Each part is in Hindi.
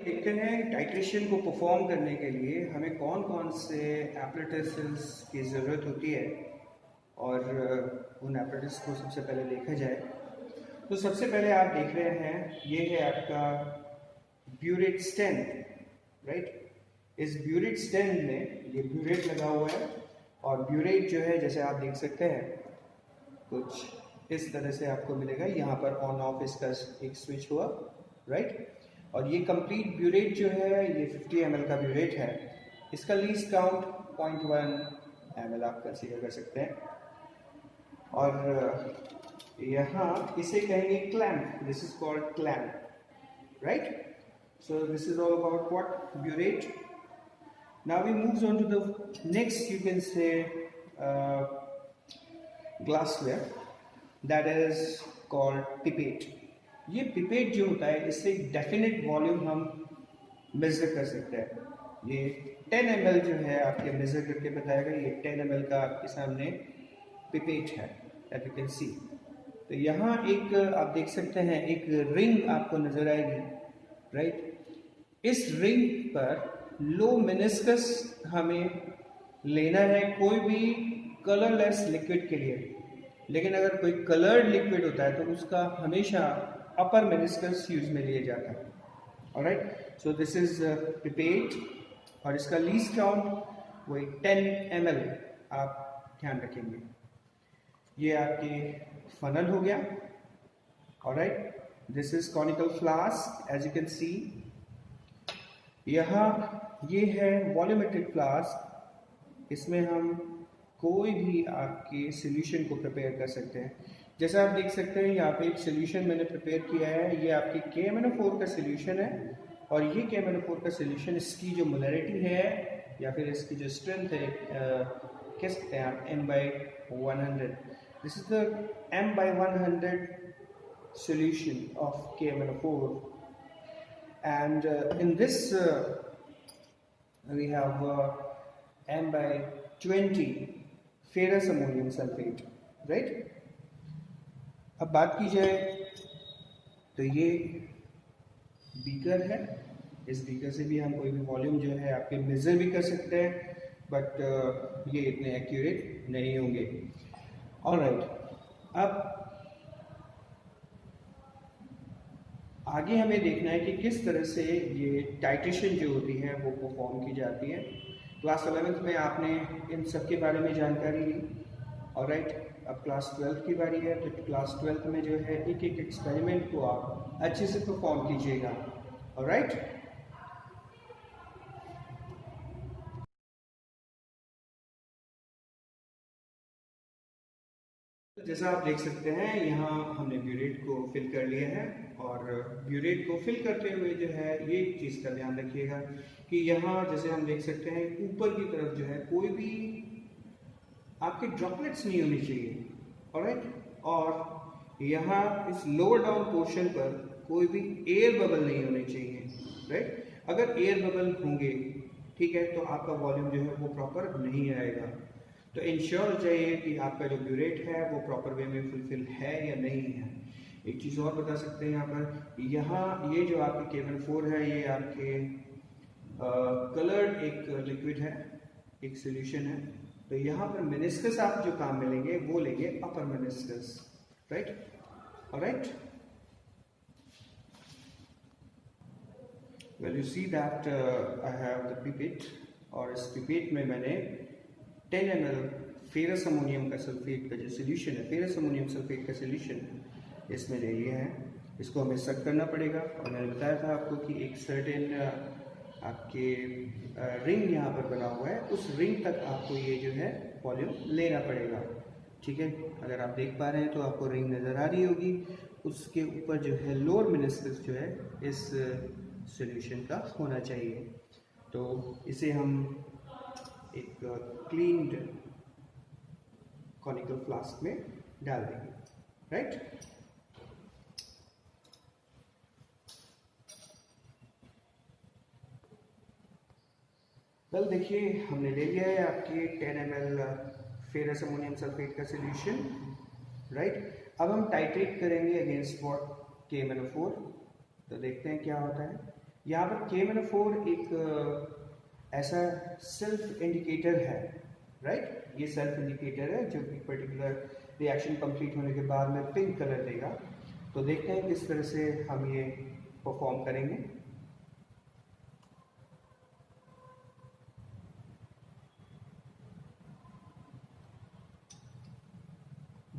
देखते हैं टाइट्रेशन को परफॉर्म करने के लिए हमें कौन कौन से एप्रेटसेस की ज़रूरत होती है और उन एप्रेटस को सबसे पहले देखा जाए। तो सबसे पहले आप देख रहे हैं ये है आपका ब्यूरेट स्टेंट, राइट। इस ब्यूरेट स्टेंट में ये ब्यूरेट लगा हुआ है और ब्यूरेट जो है जैसे आप देख सकते हैं कुछ इस तरह से आपको मिलेगा। यहाँ पर ऑन ऑफ इसका एक स्विच हुआ, राइट। और ये कंप्लीट ब्यूरेट जो है ये 50 ml का ब्यूरेट है। इसका लीस्ट काउंट 0.1 ml आप कंसीडर कर सकते हैं। और यहाँ इसे कहेंगे clamp, this is called clamp, right. So this is all about what burette. Now we moves on to the next, you can say glassware, that is called pipette. ये पिपेट जो होता है इससे डेफिनेट वॉल्यूम हम मेजर कर सकते हैं। ये 10 ml जो है आपके मेजर करके बताएगा। ये 10 ml का आपके सामने पिपेट है, एज यू कैन सी। तो यहाँ एक आप देख सकते हैं एक रिंग आपको नजर आएगी, राइट। इस रिंग पर लो मेनिस्कस हमें लेना है कोई भी कलरलेस लिक्विड के लिए। लेकिन अगर कोई कलर्ड लिक्विड होता है तो उसका हमेशा अपर मेनिस्कस यूज में लिया जाता है। Alright, so this is pipette और इसका लीस्ट काउंट वही 10 ml आप ध्यान रखेंगे। ये आपके फनल हो गया। Alright, this is conical flask, as you can see. यहाँ ये है वॉल्यूमेट्रिक फ्लास्क, इसमें हम कोई भी आपके सॉल्यूशन को प्रिपेयर कर सकते हैं। जैसा आप देख सकते हैं यहाँ पे एक सॉल्यूशन मैंने प्रिपेयर किया है। ये आपकी KMnO4 का सॉल्यूशन है और ये KMnO4 का सॉल्यूशन, इसकी जो मोलैरिटी है या फिर इसकी जो स्ट्रेंथ है कह सकते हैं आप M/100। This is the M/100 solution of KMnO4 and in this we have M/20 ferrous ammonium sulphate, right. अब बात की जाए तो ये बीकर है। इस बीकर से भी हम कोई भी वॉल्यूम जो है आपके मेजर भी कर सकते हैं, बट ये इतने एक्यूरेट नहीं होंगे। ऑलराइट, अब आगे हमें देखना है कि किस तरह से ये टाइट्रेशन जो होती है वो परफॉर्म की जाती है। क्लास 11th में आपने इन सब के बारे में जानकारी ली। ऑलराइट, अब क्लास 12th की बारी है, तो क्लास 12th में जो है एक एक एक्सपेरिमेंट को आप अच्छे से परफॉर्म कीजिएगा। ऑलराइट, जैसा आप देख सकते हैं यहाँ हमने ब्यूरेट को फिल कर लिया है और ब्यूरेट को फिल करते हुए जो है ये चीज़ का ध्यान रखिएगा कि यहाँ जैसे हम देख सकते हैं ऊपर की तरफ जो है कोई भी आपके ड्रॉपलेट्स नहीं होनी चाहिए। ऑलराइट, और यहाँ इस लोअर डाउन पोर्शन पर कोई भी एयर बबल नहीं होने चाहिए, राइट। अगर एयर बबल होंगे, ठीक है, तो आपका वॉल्यूम जो है वो प्रॉपर नहीं आएगा। तो इंश्योर चाहिए कि आपका जो ब्यूरेट है वो प्रॉपर वे में फुलफिल है या नहीं है। एक चीज़ और बता सकते हैं यहाँ ये जो आपकी KMnO4 है ये आपके कलर्ड एक लिक्विड है, एक सॉल्यूशन है। तो यहाँ पर मेनिस्कस आप जो काम में लेंगे वो लेंगे upper meniscus, right. Alright, well you see that I have the pipette और इस पिपेट में मैंने 10 ml फेरस अमोनियम का सल्फेट का जो सोल्यूशन है, फेरस अमोनियम सल्फेट का सोल्यूशन इसमें ले लिया है। इसको हमें सक करना पड़ेगा और मैंने बताया था आपको कि एक सर्टेन आपके रिंग यहाँ पर बना हुआ है, उस रिंग तक आपको ये जो है वॉल्यूम लेना पड़ेगा, ठीक है। अगर आप देख पा रहे हैं तो आपको रिंग नज़र आ रही होगी, उसके ऊपर जो है लोअर मेनिस्कस जो है इस सोल्यूशन का होना चाहिए। तो इसे हम एक क्लीन्ड कॉनिकल फ्लास्क में डाल देंगे, राइट। वेल देखिए हमने ले लिया है आपके 10 ml फेरस अमोनियम सल्फेट का सोल्यूशन, राइट। अब हम टाइट्रेट करेंगे अगेंस्ट व्हाट KMnO4। तो देखते हैं क्या होता है। यहाँ पर KMnO4 एक ऐसा सेल्फ इंडिकेटर है, राइट। ये सेल्फ इंडिकेटर है जो कि पर्टिकुलर रिएक्शन कंप्लीट होने के बाद में पिंक कलर देगा। तो देखते हैं किस तरह से हम ये परफॉर्म करेंगे।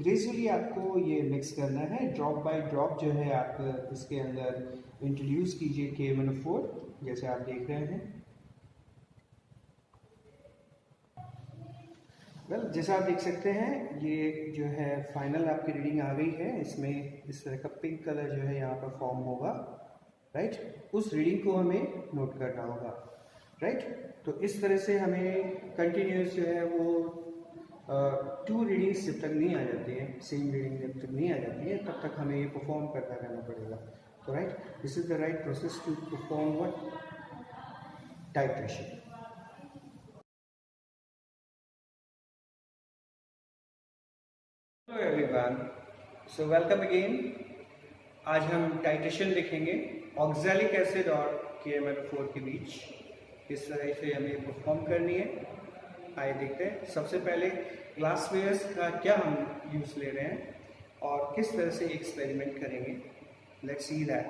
ग्रेजुअली आपको ये मिक्स करना है, ड्रॉप बाय ड्रॉप जो है आप इसके अंदर इंट्रोड्यूस कीजिए KMnO4, जैसे आप देख रहे हैं। जैसा आप देख सकते हैं ये जो है फाइनल आपकी रीडिंग आ गई है। इसमें इस तरह का पिंक कलर जो है यहाँ पर फॉर्म होगा, राइट। उस रीडिंग को हमें नोट करना होगा, राइट। तो इस तरह से हमें कंटिन्यूस जो है वो 2 रीडिंग्स जब तक नहीं आ जाती हैं, सेम रीडिंग जब तक नहीं आ जाती है, तब तक हमें ये परफॉर्म करता रहना पड़ेगा। तो right, this is the right process to perform what titration. Hello everyone, so welcome again. आज हम टाइट्रेशन देखेंगे ऑक्सैलिक एसिड और KMnO4 के बीच, किस तरह से हमें परफॉर्म करनी है। आइए देखते हैं। सबसे पहले ग्लासवेयर्स का क्या हम यूज़ ले रहे हैं और किस तरह से एक्सपेरिमेंट करेंगे। Let's see that.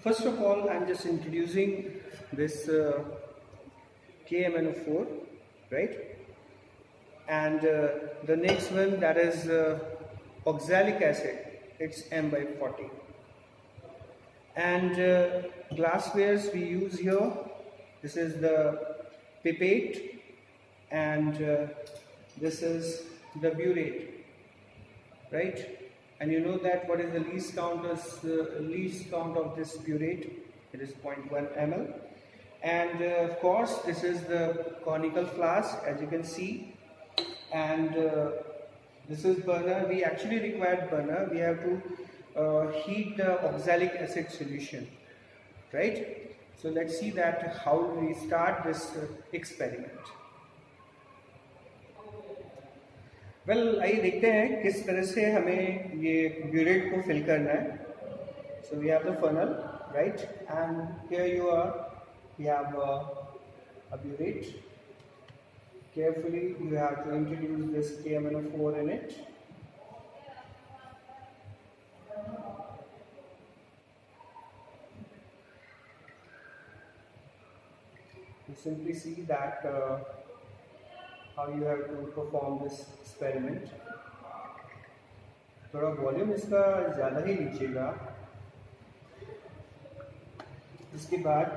First of all I am just introducing this KMnO4, right, and the next one, that is oxalic acid, it's M/40, and glasswares we use here, this is the pipette, and this is the burette, right. And you know that what is the least count of this burette? It is 0.1 ml. And of course this is the conical flask, as you can see. And this is burner. We actually required burner. We have to heat the oxalic acid solution, right. So let's see that how we start this experiment. Well, आइए देखते हैं किस तरह से हमें ये burette को fill करना है. So we have the funnel, right, and here we have a burette. Carefully you have to introduce this KMnO4 in it. You simply see that how you have to perform this experiment. थोड़ा वॉल्यूम इसका ज़्यादा ही लीजिएगा। इसके बाद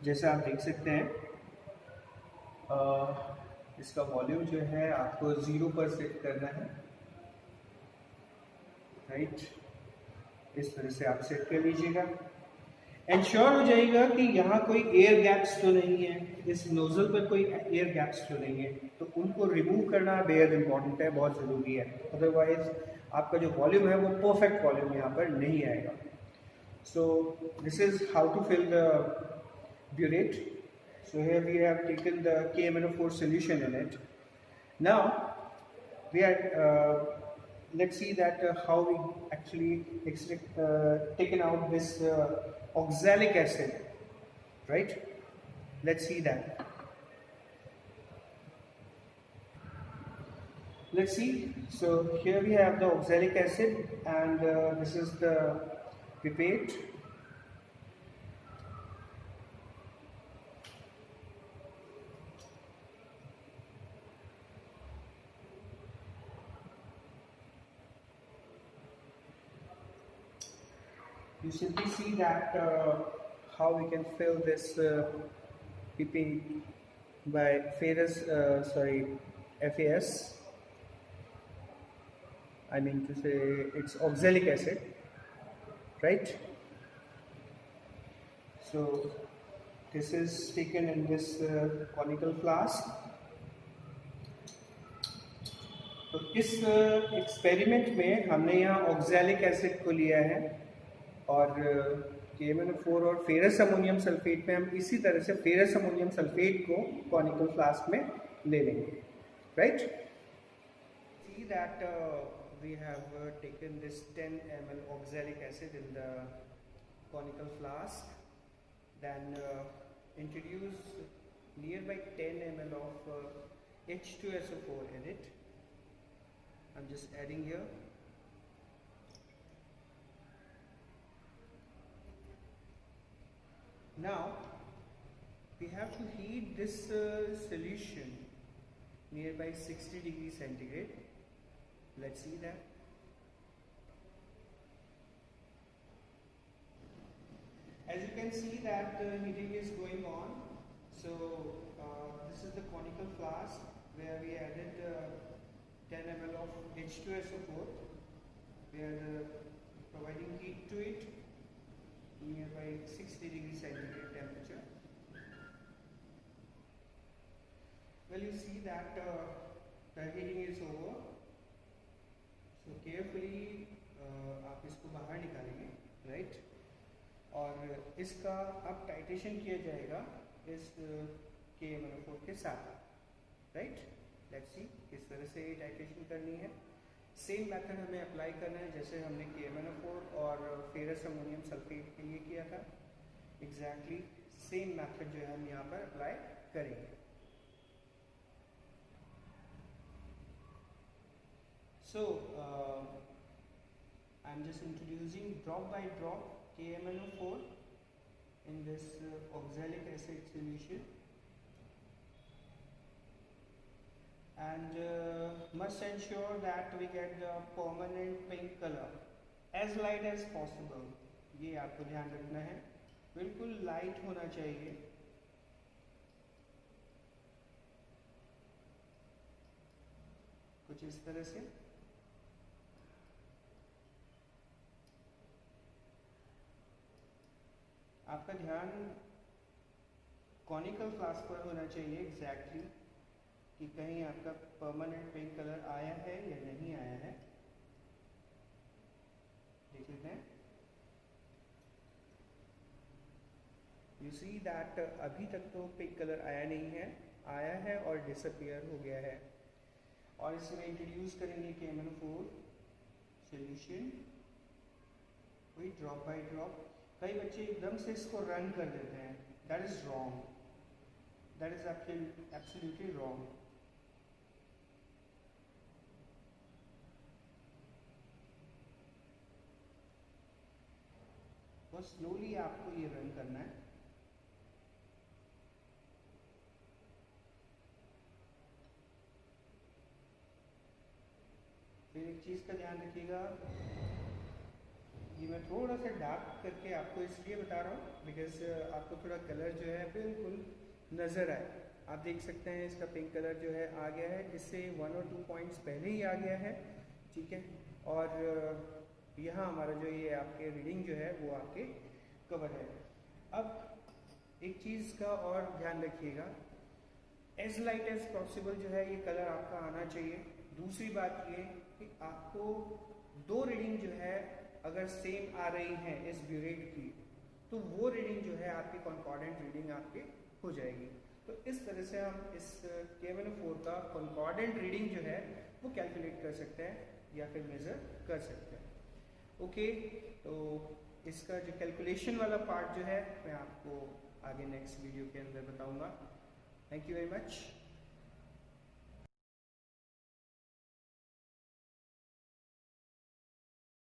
जैसे आप देख सकते हैं इसका वॉल्यूम जो है आपको 0 पर सेट करना है, राइट। इस तरह से आप सेट कर लीजिएगा। इंश्योर हो जाएगा कि यहाँ कोई एयर गैप्स तो नहीं है, इस नोजल पर कोई एयर गैप्स तो नहीं है, तो उनको रिमूव करना बेहद इम्पॉर्टेंट है, बहुत ज़रूरी है। अदरवाइज आपका जो वॉल्यूम है वो परफेक्ट वॉल्यूम यहाँ पर नहीं आएगा। So this is how to fill the burette. So here we have taken the KMnO4 solution in it. Now we are let's see that how we actually taken out this oxalic acid, right. Let's see that. Let's see. So here we have the oxalic acid, and this is the pipette. You simply see that how we can fill this pipette by FAS. I mean to say it's oxalic acid, right. So this is taken in this conical flask. तो इस एक्सपेरिमेंट में हमने यहाँ ऑक्सैलिक एसिड को लिया है और KMnO4 और फेरस अमोनियम सल्फेट में हम इसी तरह से फेरस अमोनियम सल्फेट को कॉनिकल फ्लास्क में ले लेंगे, right. See that we have taken this 10 ml oxalic acid in the conical flask, then introduce nearby 10 ml of H2SO4 in it. I'm just adding here. Now we have to heat this solution nearby 60 degrees centigrade. Let's see that. As you can see that heating is going on. So this is the conical flask where we added 10 ml of H2SO4. We are providing heat to it nearby 60 degrees centigrade temperature. Well, you see that the heating is over. So carefully आप इसको बाहर निकालेंगे, right? और इसका अब टाइट्रेशन किया जाएगा इस KMnO4 के साथ, right? Let's see किस तरह से टाइट्रेशन करनी है. सेम मेथड हमें अप्लाई करना है जैसे हमने KMnO4 और फेरस अमोनियम सल्फेट के लिए किया था. एग्जैक्टली सेम मेथड जो है हम यहाँ पर अप्लाई करेंगे. So I'm just introducing drop by drop KMnO4 in this oxalic acid solution, and must ensure that we get the permanent pink color as light as possible. ये आपको ध्यान रखना है, बिल्कुल लाइट होना चाहिए. कुछ इस तरह से. आपका ध्यान कॉनिकल फ्लास्क पर होना चाहिए एग्जैक्टली कि कहीं आपका परमानेंट पिंक कलर आया है या नहीं आया है. देख लेते हैं. यू सी दैट अभी तक तो पिंक कलर आया नहीं है, आया है और डिसअपियर हो गया है. और इसमें इंट्रोड्यूस करेंगे KMnO4 सॉल्यूशन, वही ड्रॉप बाय ड्रॉप. कई बच्चे एकदम से इसको रन कर देते हैं. That is wrong. That is absolutely wrong. बहुत स्लोली आपको ये रन करना है. फिर एक चीज का ध्यान रखिएगा, ये मैं थोड़ा सा डार्क करके आपको इसलिए बता रहा हूँ बिकॉज आपको थोड़ा कलर जो है बिल्कुल नज़र आए. आप देख सकते हैं इसका पिंक कलर जो है आ गया है, इससे 1 और 2 पॉइंट्स पहले ही आ गया है. ठीक है. और यहाँ हमारा जो ये आपके रीडिंग जो है वो आपके कवर है. अब एक चीज़ का और ध्यान रखिएगा, एज लाइट एज पॉसिबल जो है ये कलर आपका आना चाहिए. दूसरी बात ये कि आपको 2 रीडिंग जो है अगर सेम आ रही है इस ब्यूरेट की, तो वो रीडिंग जो है आपकी कॉन्कॉर्डेंट रीडिंग आपकी हो जाएगी. तो इस तरह से हम इस KMnO4 का कॉन्कॉर्डेंट रीडिंग जो है वो कैलकुलेट कर सकते हैं या फिर मेजर कर सकते हैं. ओके, तो इसका जो कैलकुलेशन वाला पार्ट जो है मैं आपको आगे नेक्स्ट वीडियो के अंदर बताऊंगा. Thank you very much.